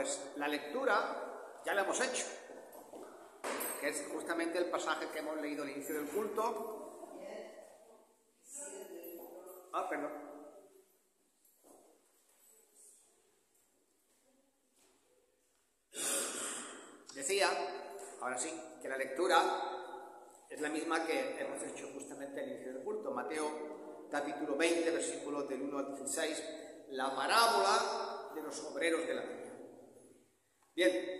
pues la lectura ya la hemos hecho, que es justamente el pasaje que hemos leído al inicio del culto. Perdón. Decía, ahora sí, que la lectura es la misma que hemos hecho justamente al inicio del culto. Mateo capítulo 20, versículos del 1 al 16, la parábola de los obreros de la viña. Bien,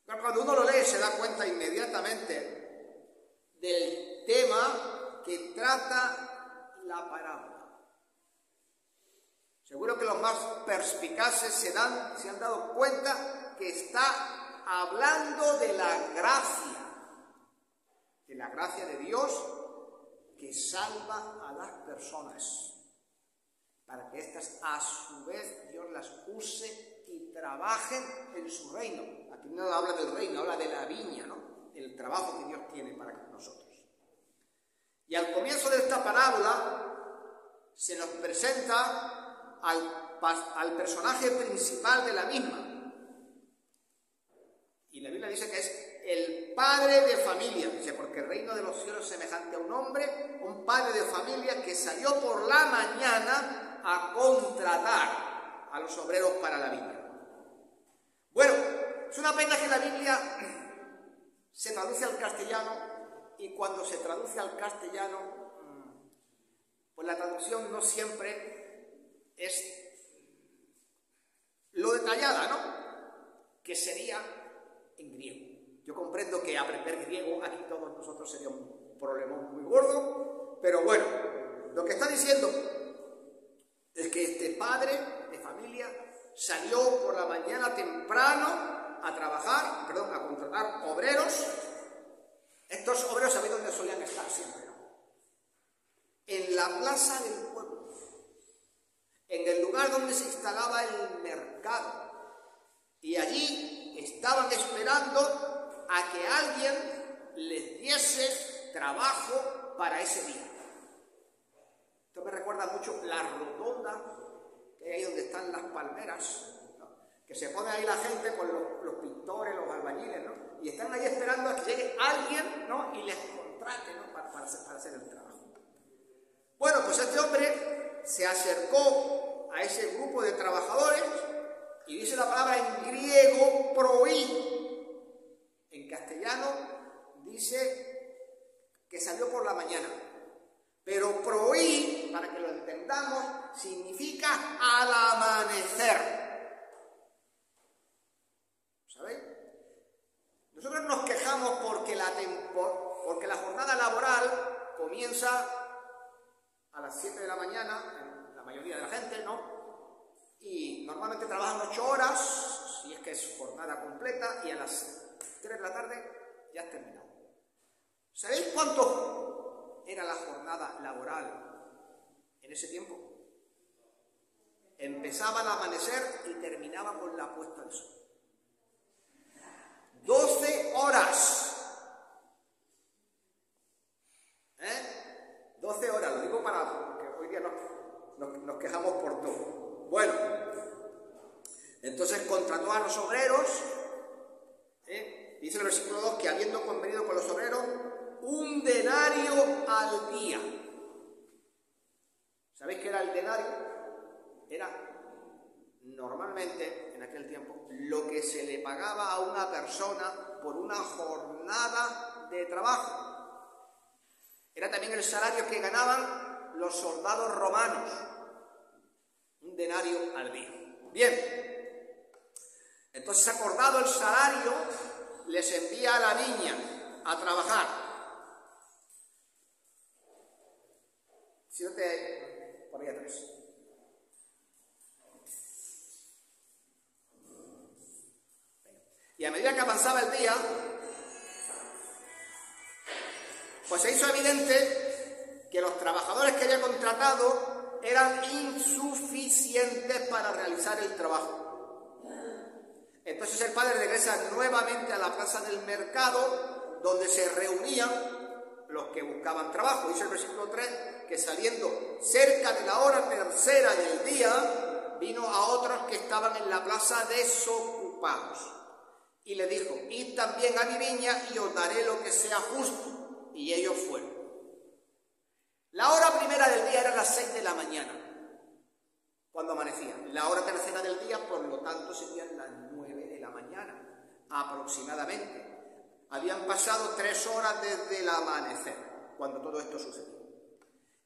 cuando uno lo lee se da cuenta inmediatamente del tema que trata la parábola. Seguro que los más perspicaces se han dado cuenta que está hablando de la gracia de Dios que salva a las personas, para que éstas a su vez Dios las use y trabajen en su reino. Aquí no habla del reino, habla de la viña, ¿no? El trabajo que Dios tiene para nosotros. Y al comienzo de esta parábola se nos presenta al personaje principal de la misma. Y la Biblia dice que es el padre de familia. Dice, porque el reino de los cielos es semejante a un hombre, un padre de familia que salió por la mañana a contratar a los obreros para la viña. Bueno, es una pena que la Biblia se traduce al castellano, y cuando se traduce al castellano, pues la traducción no siempre es lo detallada, ¿no? Que sería en griego. Yo comprendo que aprender griego aquí todos nosotros sería un problema muy gordo, pero bueno, lo que está diciendo es que este padre de familia salió por la mañana temprano a contratar obreros. Estos obreros, ¿sabéis dónde solían estar siempre, no? En la plaza del pueblo, en el lugar donde se instalaba el mercado, y allí estaban esperando a que alguien les diese trabajo para ese día. Esto me recuerda mucho la rotonda que hay ahí donde están las palmeras, ¿no? Que se pone ahí la gente con los pintores, los albañiles, ¿no? Y están ahí esperando a que llegue alguien, ¿no? Y les contrate, ¿no? para hacer el trabajo. Bueno, pues este hombre se acercó a ese grupo de trabajadores y dice la palabra en griego proí. En castellano dice que salió por la mañana, pero proí, para que lo entendamos, significa al amanecer. ¿Sabéis? Nosotros nos quejamos porque la jornada laboral comienza a las 7 de la mañana, la mayoría de la gente, ¿no? Y normalmente trabajan 8 horas, si es que es jornada completa, y a las 3 de la tarde ya has terminado. ¿Sabéis cuánto era la jornada laboral en ese tiempo? Empezaba al amanecer y terminaba con la puesta del sol. 12 horas. 12 horas, lo digo porque hoy día nos quejamos por todo. Bueno, entonces contrató a los obreros. Dice el versículo 2 que habiendo convenido con los obreros un denario al día. ¿Sabéis qué era el denario? Era normalmente en aquel tiempo lo que se le pagaba a una persona por una jornada de trabajo. Era también el salario que ganaban los soldados romanos. Un denario al día. Bien. Entonces, acordado el salario, les envía a la viña a trabajar. Siéntate por ahí atrás. Y a medida que avanzaba el día, pues se hizo evidente que los trabajadores que había contratado eran insuficientes para realizar el trabajo. Entonces el padre regresa nuevamente a la plaza del mercado, donde se reunían los que buscaban trabajo. Dice el versículo 3 que saliendo cerca de la hora tercera del día, vino a otros que estaban estaban en la plaza desocupados. Y le dijo, id también a mi viña y os daré lo que sea justo. Y ellos fueron. La hora primera del día era las 6 de la mañana, cuando amanecía. La hora tercera del día, por lo tanto, serían las 9 de la mañana, aproximadamente. Habían pasado 3 horas desde el amanecer, cuando todo esto sucedió.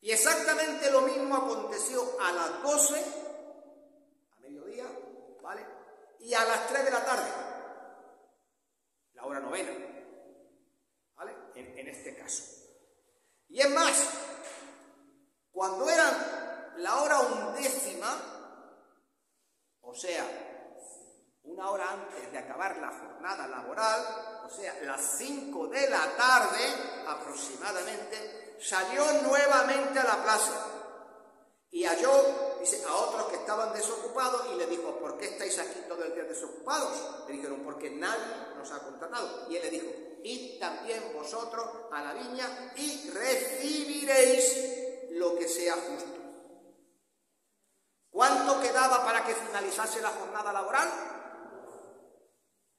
Y exactamente lo mismo aconteció a las 12, a mediodía, ¿vale? Y a las 3 de la tarde, la hora novena, ¿vale? En este caso. Y es más, cuando era la hora 11ª, o sea, una hora antes de acabar la jornada laboral, o sea, las 5 de la tarde aproximadamente, salió nuevamente a la plaza y halló, dice, a otros que estaban desocupados y le dijo, ¿por qué estáis aquí todo el día desocupados? Le dijeron, porque nadie nos ha contratado. Y él le dijo, id también vosotros a la viña y recibiréis lo que sea justo. ¿Cuánto quedaba para que finalizase la jornada laboral?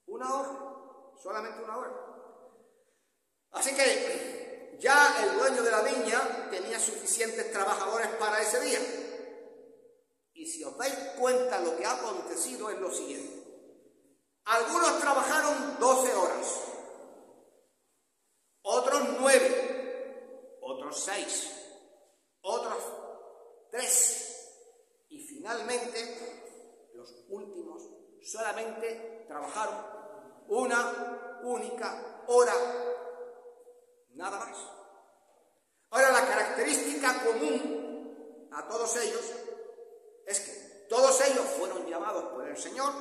1 hora, solamente 1 hora. Así que ya el dueño de la viña tenía suficientes trabajadores para ese día. Y si os dais cuenta, lo que ha acontecido es lo siguiente. Algunos trabajaron 12 horas, otros 9, otros 6, otros 3. Y finalmente, los últimos solamente trabajaron 1 única hora, nada más. Ahora, la característica común a todos ellos es que todos ellos fueron llamados por el Señor,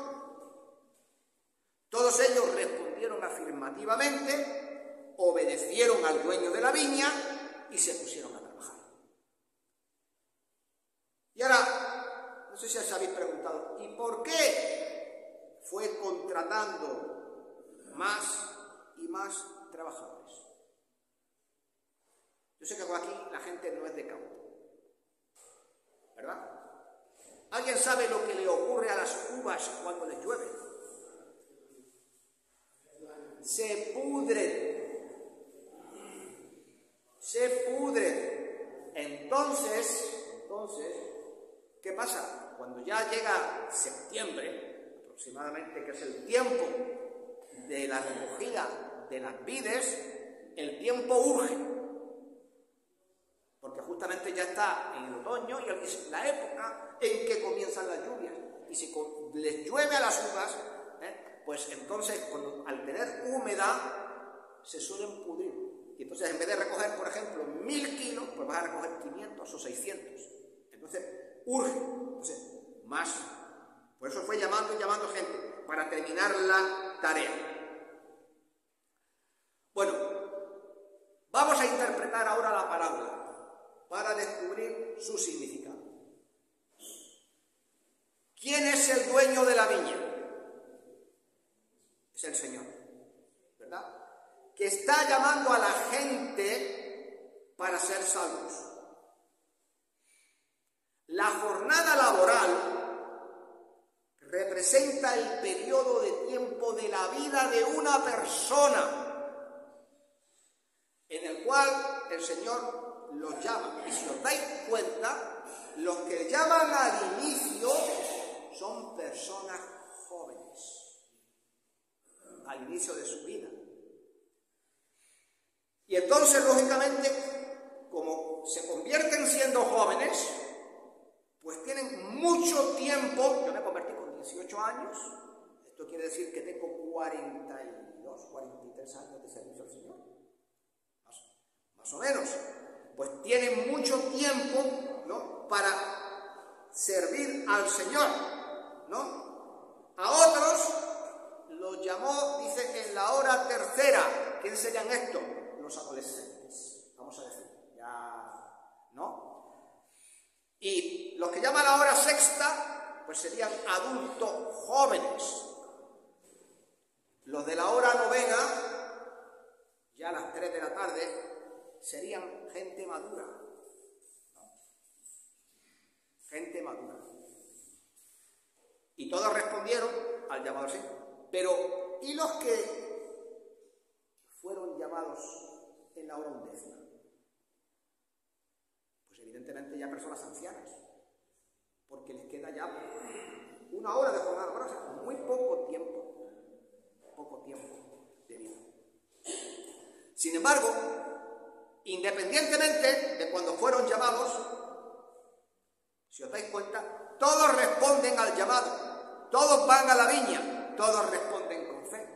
todos ellos respondieron afirmativamente, obedecieron al dueño de la viña y se pusieron a trabajar. Y ahora, no sé si os habéis preguntado, ¿y por qué fue contratando más y más trabajadores? Yo sé que aquí la gente no es de campo, ¿verdad? ¿Alguien sabe lo que le ocurre a las uvas cuando les llueve? Se pudren. Se pudren. Entonces, ¿qué pasa? Cuando ya llega septiembre, aproximadamente, que es el tiempo de la recogida de las vides, el tiempo urge. Porque justamente ya está en el otoño y es la época en que comienzan las lluvias. Y si les llueve a las uvas, pues entonces al tener humedad se suelen pudrir. Y entonces en vez de recoger, por ejemplo, 1000 kilos, pues vas a recoger 500 o 600. Entonces urge. Entonces, más. Por eso fue llamando gente para terminar la tarea. Bueno, vamos a interpretar ahora la parábola para descubrir su significado. ¿Quién es el dueño de la viña? Es el Señor, ¿verdad? Que está llamando a la gente para ser salvos. La jornada laboral representa el periodo de tiempo de la vida de una persona en el cual el Señor los llama. Y si os dais cuenta, los que llaman al inicio son personas jóvenes, al inicio de su vida. Y entonces, lógicamente, como se convierten siendo jóvenes, pues tienen mucho tiempo. Yo me convertí con 18 años, esto quiere decir que tengo 42, 43 años de servicio al Señor, más o menos. Pues tienen mucho tiempo, ¿no?, para servir al Señor, ¿no? A otros los llamó, dice, en la hora tercera. ¿Quiénes serían estos? Los adolescentes, vamos a decir, ya, ¿no? Y los que llaman a la hora sexta, pues serían adultos jóvenes. Los de la hora novena, ya a las 3 de la tarde, serían gente madura, ¿no? Gente madura. Y todos respondieron al llamado del Señor. Pero, ¿y los que fueron llamados en la hora 11? Pues evidentemente ya personas ancianas, porque les queda ya una hora de jornada laboral, o sea, muy poco tiempo de vida. Sin embargo, independientemente de cuando fueron llamados, si os dais cuenta, todos responden al llamado, todos van a la viña, todos responden con fe,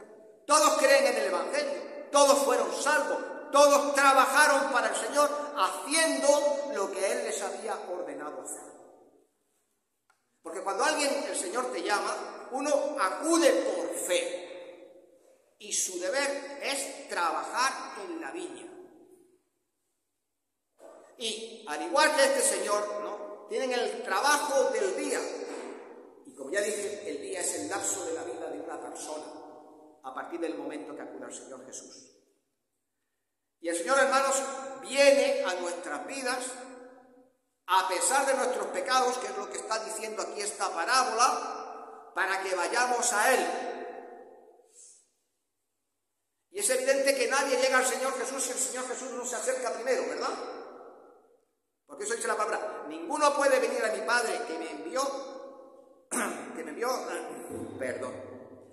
todos creen en el Evangelio, todos fueron salvos, todos trabajaron para el Señor haciendo lo que Él les había ordenado hacer. Porque cuando el Señor te llama, uno acude por fe y su deber es trabajar en la viña. Y al igual que este señor, ¿no?, tienen el trabajo del día. Y como ya dije, el día es el lapso de la vida de una persona a partir del momento que acude al Señor Jesús. Y el Señor, hermanos, viene a nuestras vidas a pesar de nuestros pecados, que es lo que está diciendo aquí esta parábola, para que vayamos a Él. Y es evidente que nadie llega al Señor Jesús si el Señor Jesús no se acerca primero, ¿verdad? Porque eso dice la palabra: ninguno puede venir a mi Padre que me envió,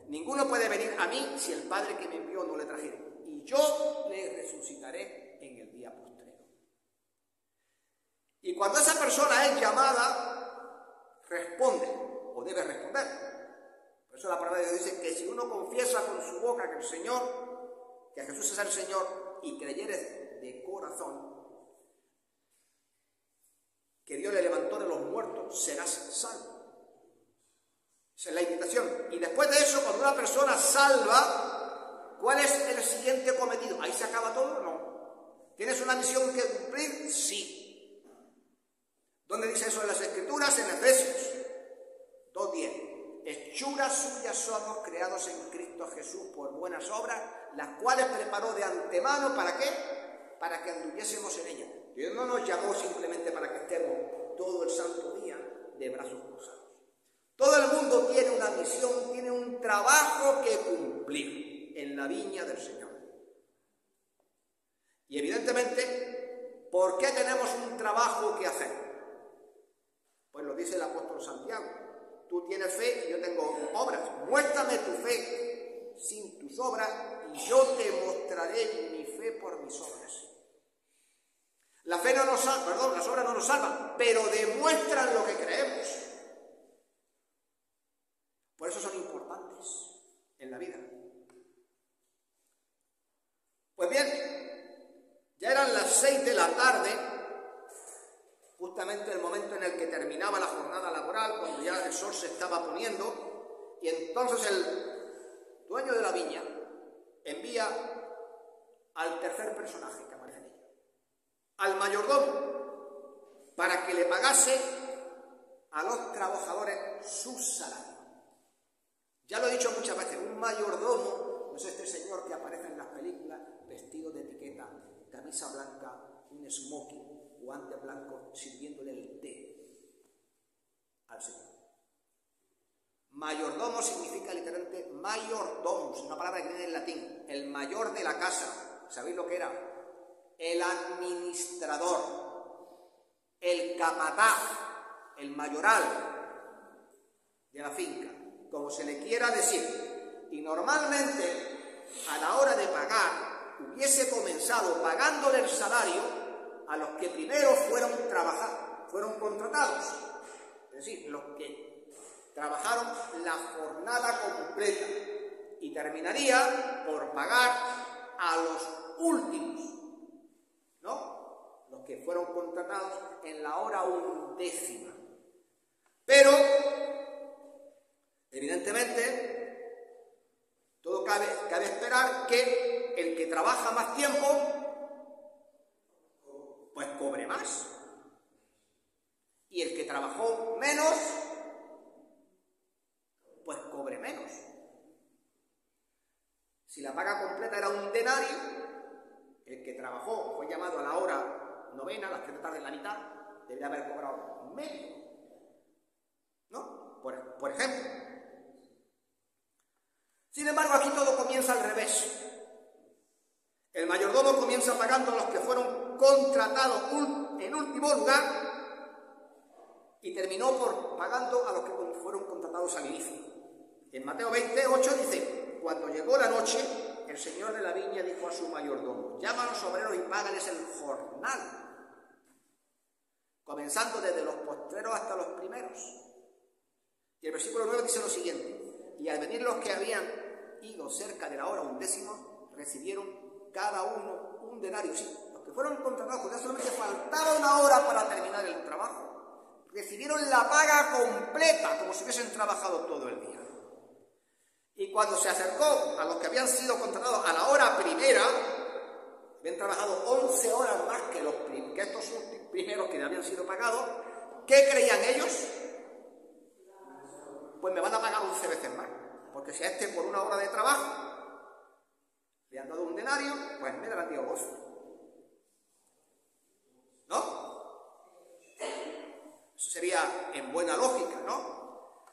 ninguno puede venir a mí si el Padre que me envió no le trajera. Y yo le resucitaré en el día postrero. Y cuando esa persona es llamada, responde, o debe responder. Por eso la palabra de Dios dice que si uno confiesa con su boca que el Señor, que Jesús es el Señor, y creyere de corazón que Dios le levantó de los muertos, serás salvo. Esa es la invitación. Y después de eso, cuando una persona salva, ¿cuál es el siguiente cometido? ¿Ahí se acaba todo? No. ¿Tienes una misión que cumplir? Sí. ¿Dónde dice eso en las Escrituras? En Efesios 2:10. Hechuras suyas somos, creados en Cristo Jesús por buenas obras, las cuales preparó de antemano, ¿para qué? Para que anduviésemos en ellas. Dios no nos llamó simplemente para que estemos todo el santo día de brazos cruzados. Todo el mundo tiene una misión, tiene un trabajo que cumplir en la viña del Señor. Y evidentemente, ¿por qué tenemos un trabajo que hacer? Pues lo dice el apóstol Santiago: tú tienes fe y yo tengo obras. Muéstrame tu fe sin tus obras y yo te mostraré mi fe por mis obras. La fe no nos salva, las obras no nos salvan, pero demuestran lo que creemos. Por eso son importantes en la vida. Pues bien, ya eran las 6 de la tarde, justamente el momento en el que terminaba la jornada laboral, cuando ya el sol se estaba poniendo, y entonces el dueño de la viña envía al tercer personaje que aparece en ella, al mayordomo, para que le pagase a los trabajadores su salario. Ya lo he dicho muchas veces, un mayordomo no es este señor que aparece en las películas vestido de etiqueta, camisa blanca, un smoking, guantes blancos, sirviéndole el té al Señor. Mayordomo significa literalmente mayordomus, una palabra que viene en latín, el mayor de la casa. ¿Sabéis lo que era? El administrador, el capataz, el mayoral de la finca, como se le quiera decir. Y normalmente, a la hora de pagar, hubiese comenzado pagándole el salario a los que primero fueron contratados, es decir, los que trabajaron la jornada completa, y terminaría por pagar a los últimos, ¿no? Los que fueron contratados en la hora 11ª. Pero, evidentemente, todo cabe esperar que el que trabaja más tiempo pues cobre más, y el que trabajó menos pues cobre menos. Si la paga completa era un denario, el que trabajó, fue llamado a la hora 9, a las 3 de la tarde, la mitad, debería haber cobrado medio, ¿no? Por ejemplo. contratado en último lugar y terminó pagando a los que fueron contratados al inicio. En Mateo 28 dice: cuando llegó la noche, el señor de la viña dijo a su mayordomo: llama a los obreros y págales el jornal, comenzando desde los postreros hasta los primeros. Y el versículo 9 dice lo siguiente: y al venir los que habían ido cerca de la hora 11, recibieron cada uno un denario. Sí, los que fueron contratados, porque ya solamente faltaba una hora para terminar el trabajo, recibieron la paga completa, como si hubiesen trabajado todo el día. Y cuando se acercó a los que habían sido contratados a la hora primera, habían trabajado 11 horas más que estos primeros que habían sido pagados, ¿qué creían ellos? Pues me van a pagar 11 veces más, porque si a este por una hora de trabajo le han dado un denario, pues me darán 10 gozo. ¿No? Eso sería en buena lógica, ¿no?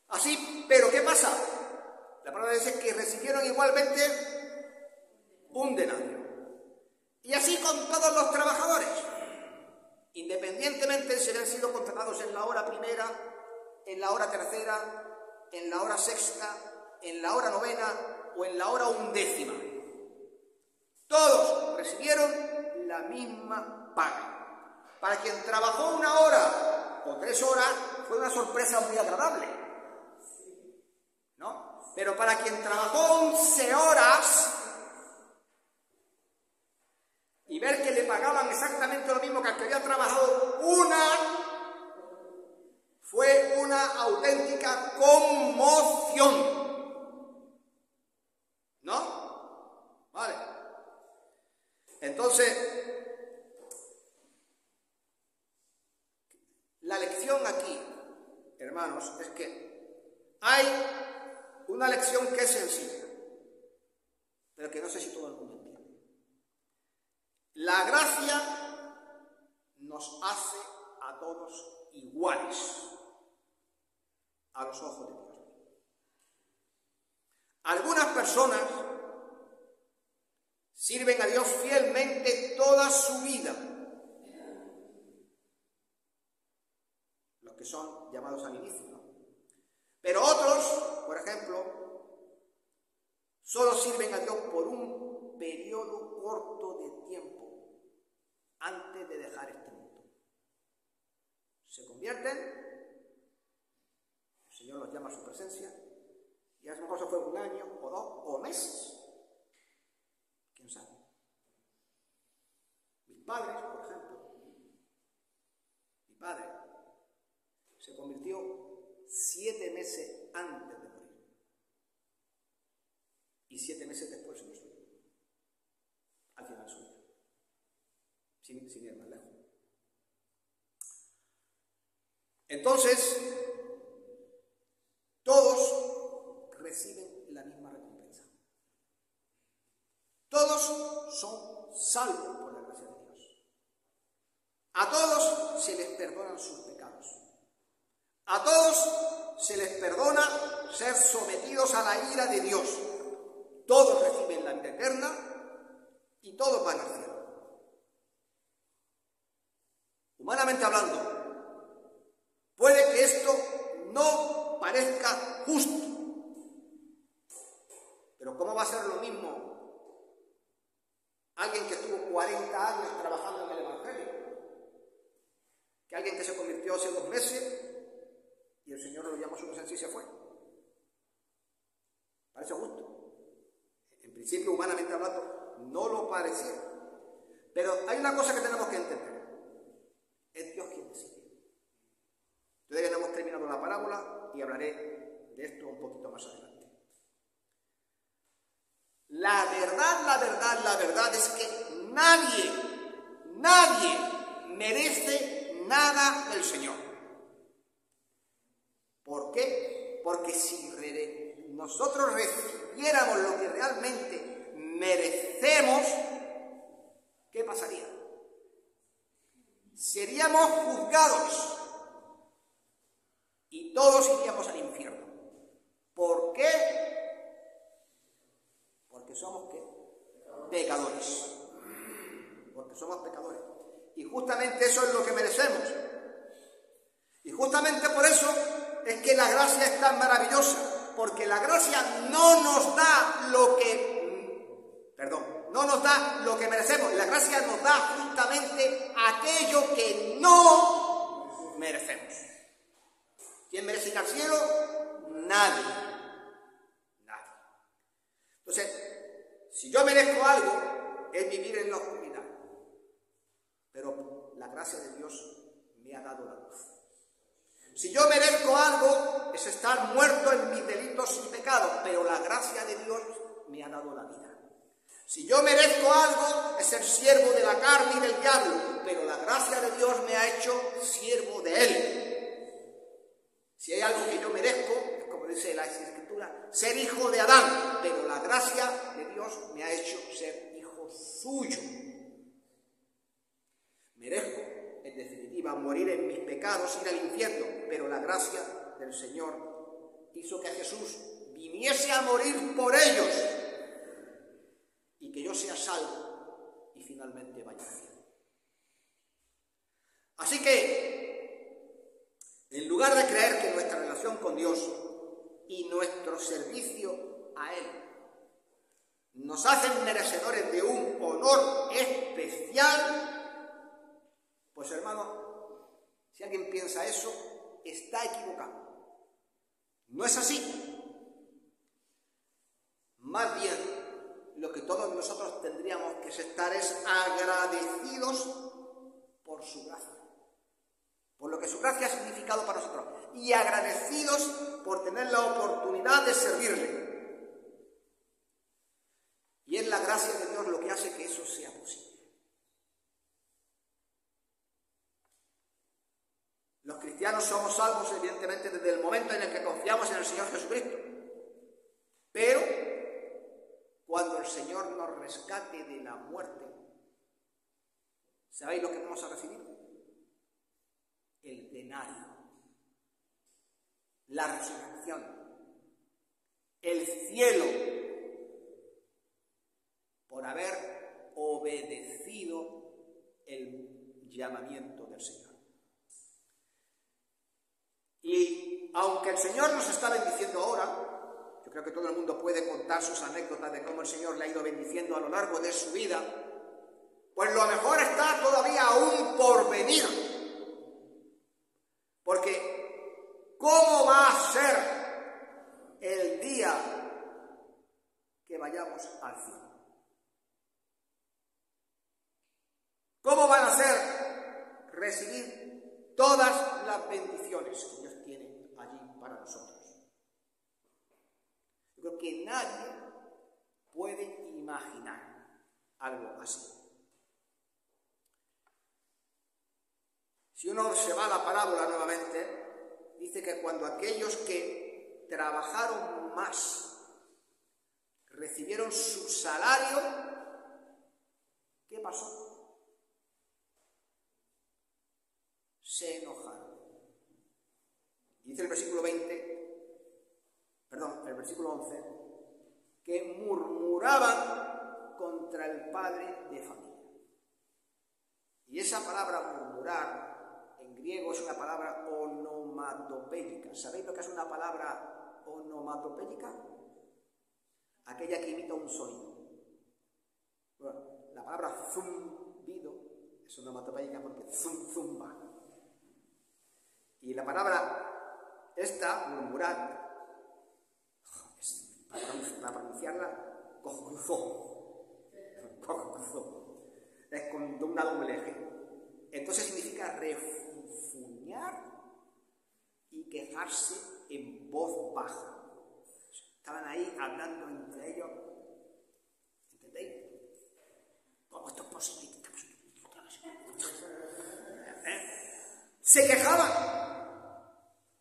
Así, pero ¿qué pasa? La palabra dice que recibieron igualmente un denario. Y así con todos los trabajadores, independientemente de si habían sido contratados en la hora primera, en la hora tercera, en la hora sexta, en la hora novena o en la hora 11. Todos recibieron la misma paga. Para quien trabajó una hora o 3 horas fue una sorpresa muy agradable, ¿no? Pero para quien trabajó 11 horas y ver que le pagaban exactamente lo mismo que al que había trabajado una, fue una auténtica conmoción. ¿No? Vale. Entonces, la lección aquí, hermanos, es que hay una lección que es sencilla, pero que no sé si todo el mundo entiende. La gracia nos hace a todos iguales a los ojos de Dios. Algunas personas sirven a Dios fielmente toda su vida, los que son llamados al inicio, ¿no? Pero otros, por ejemplo, solo sirven a Dios por un periodo corto de tiempo antes de dejar este mundo. Se convierten, el Señor los llama a su presencia, y a lo mejor se fue 1 año, o 2, o meses. ¿Quién sabe? Mis padres, por ejemplo, mi padre se convirtió 7 meses antes de morir. Y 7 meses después se nos subió. Al final suyo. Sin ir más lejos. Entonces, todos reciben la misma recompensa. Todos son salvos por la gracia de Dios. A todos se les perdonan sus pecados. A todos se les perdona ser sometidos a la ira de Dios. Todos reciben la vida eterna y todos van al cielo. Humanamente hablando, puede que esto no parezca justo. Pero ¿cómo va a ser lo mismo alguien que estuvo 40 años trabajando en el Evangelio que alguien que se convirtió hace 2 meses y el Señor lo llamó a su presencia y se fue? Parece justo. En principio, humanamente hablando, no lo parecía. Pero hay una cosa que tenemos que entender. Es Dios quien decide. Todavía no hemos terminado la parábola y hablaré de esto un poquito más adelante. La verdad es que nadie merece nada del Señor. ¿Por qué? Porque si nosotros recibiéramos lo que realmente merecemos, ¿qué pasaría? Seríamos juzgados y todos iríamos al infierno. ¿Por qué? Porque somos ¿qué? Pecadores. Porque somos pecadores. justamente eso es lo que merecemos. Y justamente por eso es que la gracia es tan maravillosa, porque la gracia no nos da lo que, no nos da lo que merecemos, la gracia nos da justamente aquello que no merecemos. ¿Quién merece ir al cielo? Nadie. Nadie. Entonces, si yo merezco algo, es vivir en la oscuridad. Pero la gracia de Dios me ha dado la luz. Si yo merezco algo, es estar muerto en mis delitos y pecados, pero la gracia de Dios me ha dado la vida. Si yo merezco algo, es ser siervo de la carne y del diablo, pero la gracia de Dios me ha hecho siervo de él. Si hay algo que yo merezco, es como dice la Escritura, ser hijo de Adán, pero la gracia de Dios me ha hecho ser hijo suyo. Merezco, en definitiva, morir en mis pecados, ir al infierno, pero la gracia del Señor hizo que Jesús viniese a morir por ellos y que yo sea salvo y finalmente vaya al cielo. Así que, en lugar de creer que nuestra relación con Dios y nuestro servicio a Él nos hacen merecedores de un honor especial, pues hermano, si alguien piensa eso, está equivocado. No es así. Más bien, lo que todos nosotros tendríamos que estar es agradecidos por su gracia, por lo que su gracia ha significado para nosotros, y agradecidos por tener la oportunidad de servirle. Y es la gracia de Dios lo que hace que eso sea posible. Los cristianos somos salvos, evidentemente, desde el momento en el que confiamos en el Señor Jesucristo. Pero, cuando el Señor nos rescate de la muerte, ¿sabéis lo que vamos a recibir? El denario, la resurrección, el cielo, por haber obedecido el llamamiento del Señor. Y aunque el Señor nos está bendiciendo ahora, yo creo que todo el mundo puede contar sus anécdotas de cómo el Señor le ha ido bendiciendo a lo largo de su vida, pues lo mejor está todavía aún por venir. Porque ¿cómo va a ser el día que vayamos al cielo? ¿Cómo van a ser recibir todas las bendiciones que Dios tiene allí para nosotros? Yo creo que nadie puede imaginar algo así. Si uno se va a la parábola nuevamente, dice que cuando aquellos que trabajaron más recibieron su salario, ¿qué pasó? Se enojaron. Y dice el versículo 11, que murmuraban contra el padre de familia. Y esa palabra murmurar en griego es una palabra onomatopéyica. ¿Sabéis lo que es una palabra onomatopéyica? Aquella que imita un sonido. Bueno, la palabra zumbido es onomatopéyica porque zumba. Y la palabra esta, murmurar, para pronunciarla, cojuzó, es con una doble G. Entonces significa refunfuñar y quejarse en voz baja. Estaban ahí hablando entre ellos. ¿Entendéis? ¿Cómo esto es posible? Se quejaban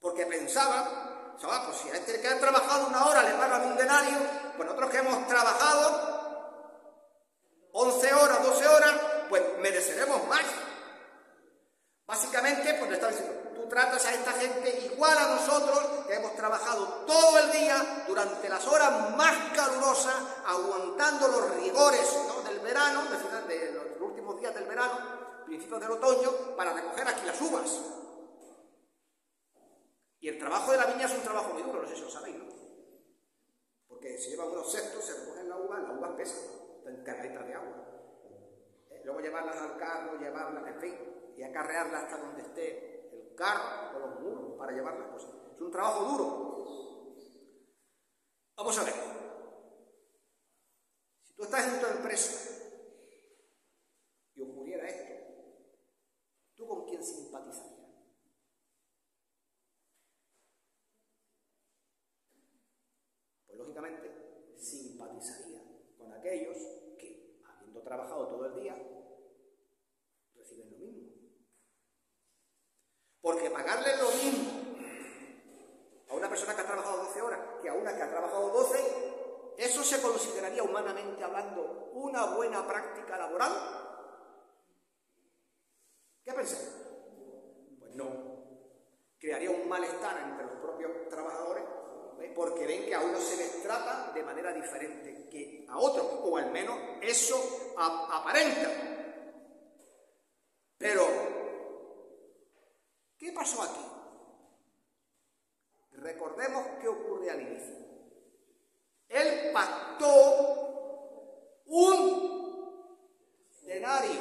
porque pensaban, pues si a este que ha trabajado 1 hora le pagan un denario, pues nosotros que hemos trabajado 11 horas, 12 horas, pues mereceremos más. Básicamente, pues le están diciendo, tú tratas a esta gente igual a nosotros, que hemos trabajado todo el día, durante las horas más calurosas, aguantando los rigores, ¿no?, del verano, de los últimos días del verano, principios del otoño, para recoger aquí las uvas. Y el trabajo de la viña es un trabajo muy duro, no sé si lo sabéis, ¿no? Porque se llevan unos cestos, se recogen las uvas pesan, están cargaditas de agua. Luego llevarlas al carro, llevarlas, en fin, y acarrearlas hasta donde esté el carro o los muros para llevarlas. Pues es un trabajo duro. Vamos a ver. Si tú estás en tu empresa y ocurriera esto, ¿tú con quién simpatizarías? Pues lógicamente simpatizaría con aquellos que, habiendo trabajado todo el día, reciben lo mismo. Porque pagarle lo mismo a una persona que ha trabajado 12 horas que a una que ha trabajado 12, ¿eso se consideraría humanamente hablando una buena práctica laboral? ¿Qué pensáis? Pues no. Crearía un malestar entre los propios trabajadores, porque ven que a unos se les trata de manera diferente que a otros, o al menos eso aparenta. Pero, ¿qué pasó aquí? Recordemos qué ocurre al inicio. Él pactó un denario.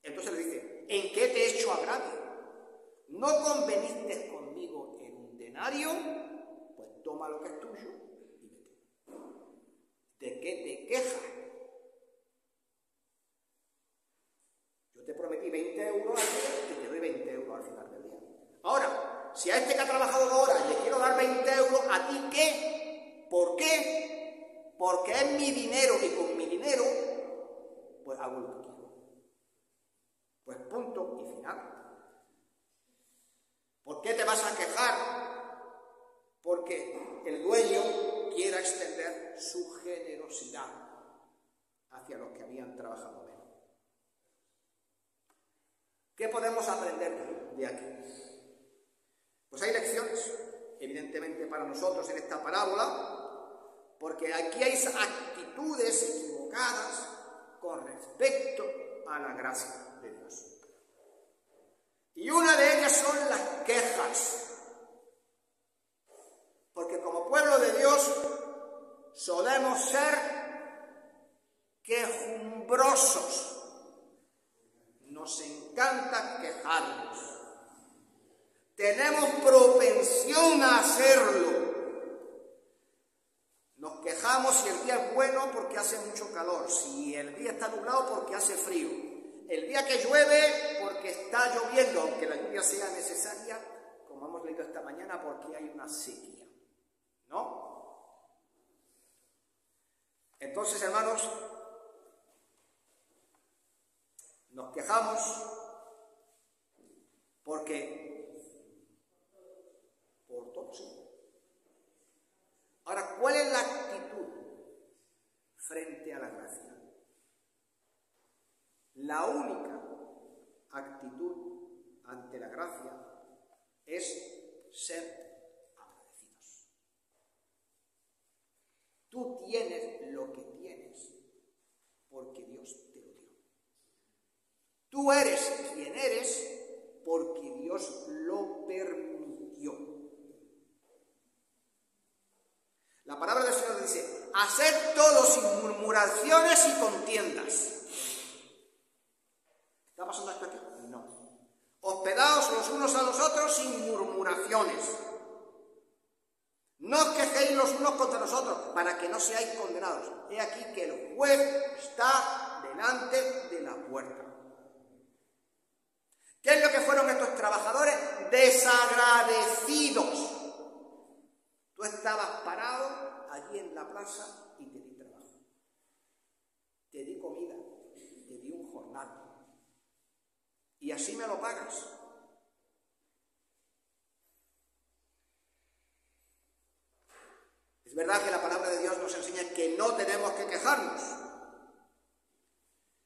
Entonces le dice, ¿en qué te he hecho agravio? ¿No conveniste conmigo en un denario? Pues toma lo que es tuyo y vete. ¿De qué te quejas? Yo te prometí 20 euros al día y te doy 20 euros al final del día. Ahora, si a este que ha trabajado 2 horas le quiero dar 20 euros, ¿a ti qué? ¿Por qué? Porque es mi dinero y con mi dinero, pues hago lo que quiero. Pues punto y final. ¿Por qué te vas a quejar? Porque el dueño quiera extender su generosidad hacia los que habían trabajado menos. ¿Qué podemos aprender de aquí? Pues hay lecciones, evidentemente, para nosotros en esta parábola, porque aquí hay actitudes equivocadas con respecto a la gracia de Dios. Y una de ellas son las quejas. Porque como pueblo de Dios solemos ser quejumbrosos. Nos encanta quejarnos. Tenemos propensión a hacerlo. Nos quejamos si el día es bueno porque hace mucho calor, si el día está nublado porque hace frío, el día que llueve porque está lloviendo, aunque la lluvia sea necesaria, como hemos leído esta mañana, porque hay una sequía, ¿no? Entonces, hermanos, nos quejamos porque por todo sí. Ahora, ¿cuál es la actitud frente a la gracia? La única actitud ante la gracia es ser agradecidos. Tú tienes lo que tienes porque Dios te lo dio. Tú eres quien eres porque Dios lo permitió. La palabra del Señor dice, haced todo sin murmuraciones y contiendas. ¿Está pasando esto aquí? No. Hospedaos los unos a los otros sin murmuraciones. No os quejéis los unos contra los otros, para que no seáis condenados. He aquí que el juez está delante de la puerta. ¿Qué es lo que fueron estos trabajadores? Desagradecidos. Tú estabas parado allí en la plaza y te di trabajo. Te di comida, te di un jornal. Y así me lo pagas. Es verdad que la palabra de Dios nos enseña que no tenemos que quejarnos.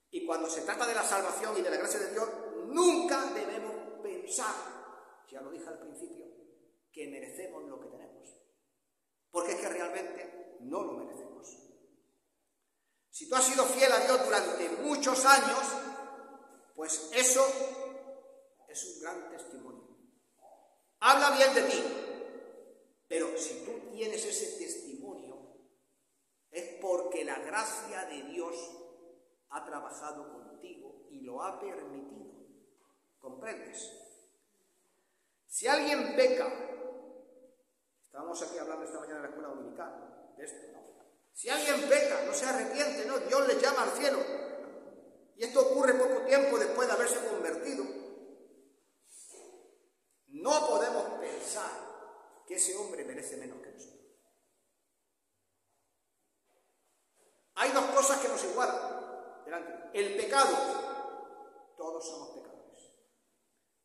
Y cuando se trata de la salvación y de la gracia de Dios, nunca debemos pensar, ya lo dije al principio, que merecemos lo que tenemos. Porque es que realmente no lo merecemos. Si tú has sido fiel a Dios durante muchos años, pues eso es un gran testimonio. Habla bien de ti, pero si tú tienes ese testimonio, es porque la gracia de Dios ha trabajado contigo y lo ha permitido. ¿Comprendes? Si alguien peca, estábamos aquí hablando esta mañana en la escuela dominical de esto, ¿no? Si alguien peca, no se arrepiente, ¿no? Dios le llama al cielo. Y esto ocurre poco tiempo después de haberse convertido. No podemos pensar que ese hombre merece menos que nosotros. Hay dos cosas que nos igualan delante. El pecado, todos somos pecadores.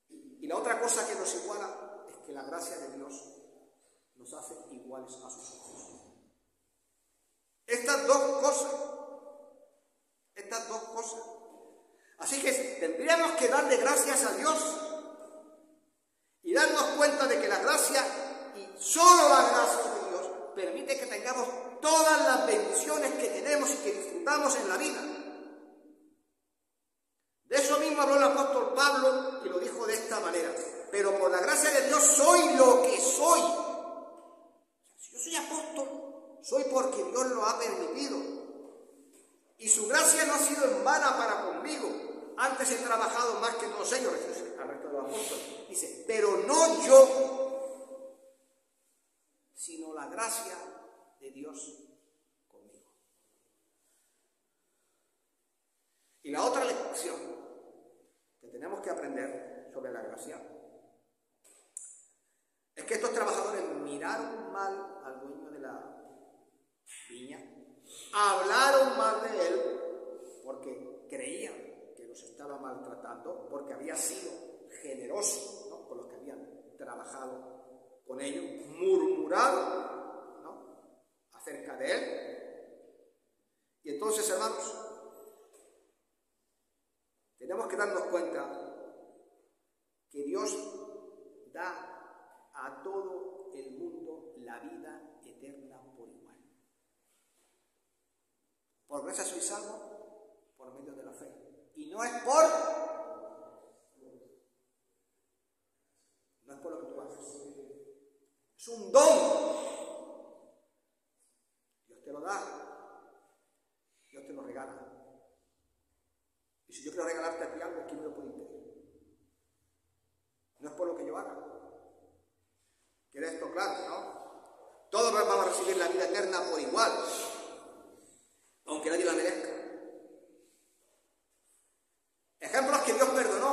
Y la otra cosa que nos iguala es que la gracia de Dios nos hace iguales a sus ojos. Estas dos cosas. Así que tendríamos que darle gracias a Dios y darnos cuenta de que la gracia, y solo la gracia de Dios, permite que tengamos todas las bendiciones que tenemos y que disfrutamos en la vida. De eso mismo habló el apóstol Pablo y lo dijo de esta manera: pero por la gracia de Dios soy lo que soy. Si yo soy apóstol, soy porque Dios lo ha permitido. Y su gracia no ha sido en vano para conmigo. Antes he trabajado más que todos ellos, al resto de los apóstoles. Dice, pero no yo, sino la gracia de Dios conmigo. Y la otra lección que tenemos que aprender sobre la gracia es que estos trabajadores miraron mal al dueño de la viña, hablaron mal de él porque creían que los estaba maltratando, porque había sido generoso, ¿no?, con los que habían trabajado con ellos, murmuraron, ¿no?, acerca de él. Y entonces, hermanos, tenemos que darnos cuenta que Dios da a todo el mundo la vida eterna por igual. Por gracia sois salvos por medio de la fe. Y no es por lo que tú haces. Es un don. Dios te lo da. Dios te lo regala. Y si yo quiero regalarte a ti algo, ¿quién me lo puede impedir? No es por lo que yo haga. ¿Quieres esto claro, no? Todos vamos a recibir la vida eterna por igual, aunque nadie la merezca. Ejemplos que Dios perdonó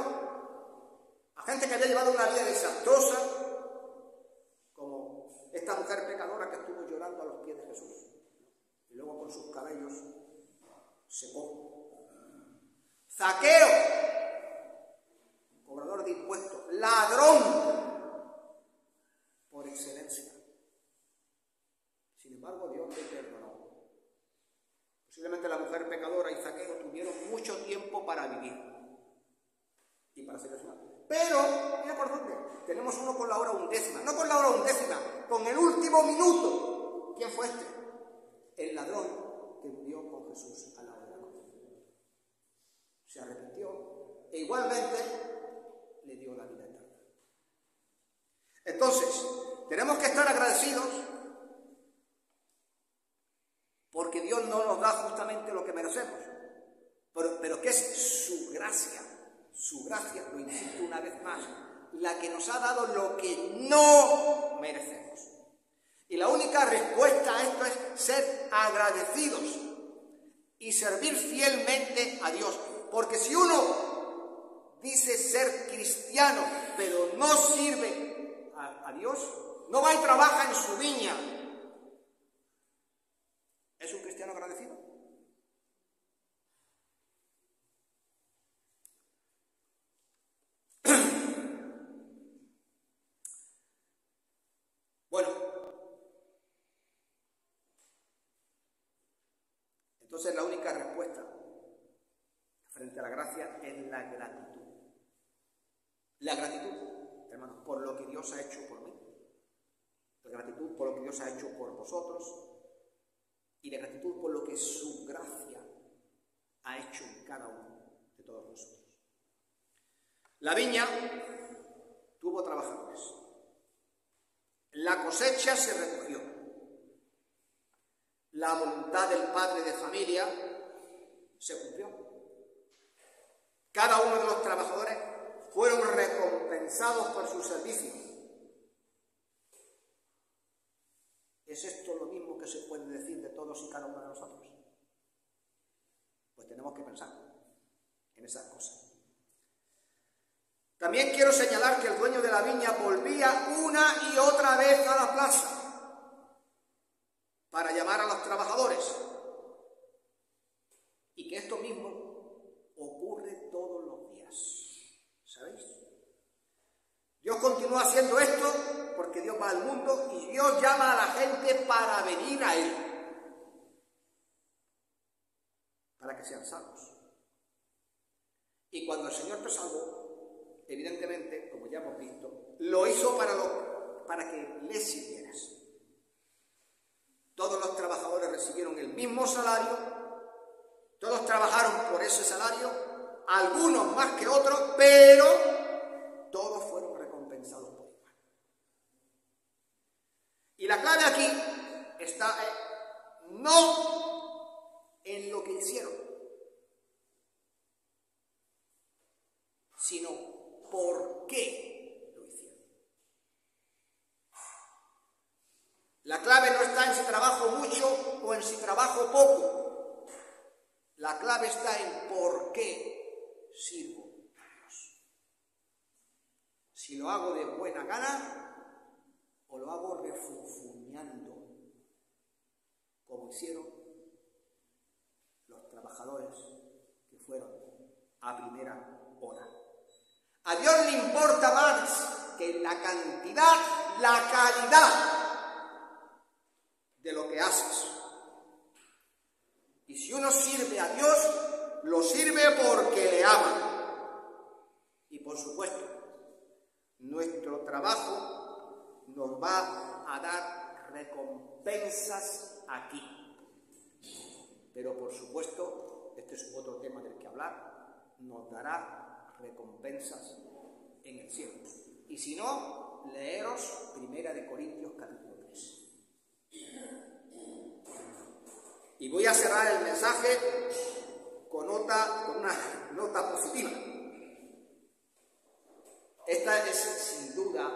a gente que había llevado una vida desastrosa, como esta mujer pecadora que estuvo llorando a los pies de Jesús y luego con sus cabellos secó. Zaqueo, cobrador de impuestos, ladrón por excelencia. Sin embargo, Dios le perdonó. Posiblemente la mujer pecadora y Zaqueo tuvieron mucho tiempo para vivir y para ser personal. Pero, mira por dónde, tenemos uno con la hora undécima, no con la hora undécima, con el último minuto. ¿Quién fue este? El ladrón que murió con Jesús al lado de la cruz. Se arrepintió e igualmente le dio la vida eterna. Entonces, tenemos que estar agradecidos porque Dios no nos da justamente lo que merecemos, pero que es su gracia. Su gracia, lo insisto una vez más, la que nos ha dado lo que no merecemos. Y la única respuesta a esto es ser agradecidos y servir fielmente a Dios. Porque si uno dice ser cristiano, pero no sirve a Dios, no va y trabaja en su viña, ¿es un cristiano agradecido? Bueno, entonces la única respuesta frente a la gracia es la gratitud. La gratitud, hermanos, por lo que Dios ha hecho por mí. La gratitud por lo que Dios ha hecho por vosotros. Y la gratitud por lo que su gracia ha hecho en cada uno de todos nosotros. La viña tuvo trabajadores. La cosecha se recogió. La voluntad del padre de familia se cumplió. Cada uno de los trabajadores fueron recompensados por su servicio. ¿Es esto lo mismo que se puede decir de todos y cada uno de nosotros? Pues tenemos que pensar en esas cosas. También quiero señalar que el dueño de la viña volvía una y otra vez a la plaza para llamar a los trabajadores. Y que esto mismo ocurre todos los días. ¿Sabéis? Dios continúa haciendo esto porque Dios va al mundo y Dios llama a la gente para venir a Él. Para que sean salvos. Y cuando el Señor te salvó, evidentemente, como ya hemos visto, lo hizo para que le sirvieras. Todos los trabajadores recibieron el mismo salario, todos trabajaron por ese salario, algunos más que otros, pero todos fueron recompensados por igual. Y la clave aquí está no en lo que hicieron, sino por qué lo hicieron. La clave no está en si trabajo mucho o en si trabajo poco. La clave está en por qué sirvo a Dios. Si lo hago de buena gana o lo hago refunfuñando, como hicieron los trabajadores que fueron a primera hora. A Dios le importa más que la cantidad, la calidad de lo que haces. Y si uno sirve a Dios, lo sirve porque le ama. Y por supuesto, nuestro trabajo nos va a dar recompensas aquí. Pero por supuesto, este es otro tema del que hablar, nos dará recompensas en el cielo. Y si no, leeros 1 Corintios capítulo 3. Y voy a cerrar el mensaje con una nota positiva. Esta es sin duda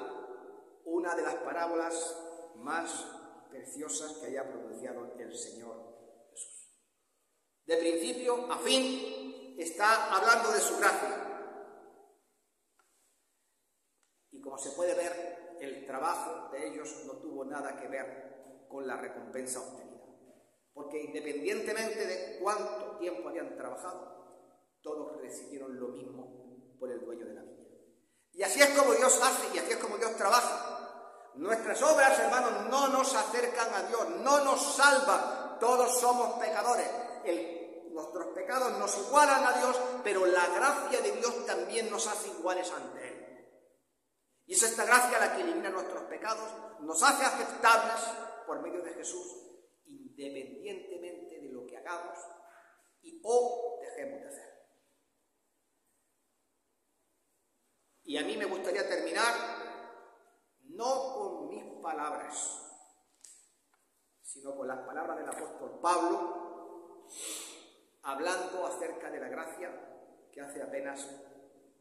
una de las parábolas más preciosas que haya pronunciado el Señor Jesús. De principio a fin está hablando de su gracia. Y como se puede ver, el trabajo de ellos no tuvo nada que ver con la recompensa obtenida. Porque independientemente de cuánto tiempo habían trabajado, todos recibieron lo mismo por el dueño de la viña. Y así es como Dios hace y así es como Dios trabaja. Nuestras obras, hermanos, no nos acercan a Dios, no nos salvan. Todos somos pecadores. Nuestros pecados nos igualan a Dios, pero la gracia de Dios también nos hace iguales ante Él. Y es esta gracia la que elimina nuestros pecados, nos hace aceptables por medio de Jesús, independientemente de lo que hagamos o dejemos de hacer. Y a mí me gustaría terminar no con mis palabras, sino con las palabras del apóstol Pablo, hablando acerca de la gracia que hace apenas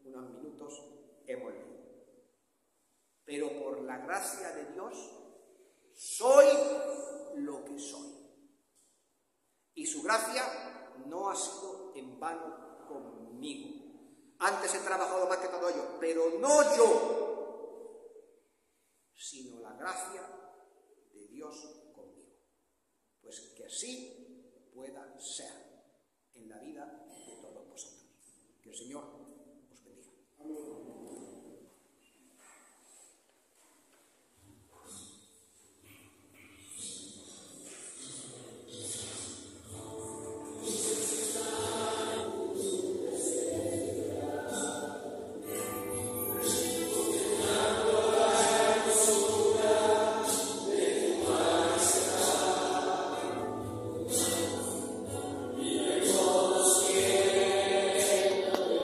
unos minutos hemos leído. Pero por la gracia de Dios soy lo que soy. Y su gracia no ha sido en vano conmigo. Antes he trabajado más que todo ello, pero no yo, sino la gracia de Dios conmigo. Pues que así pueda ser en la vida de todos vosotros. Que el Señor os bendiga. Amén.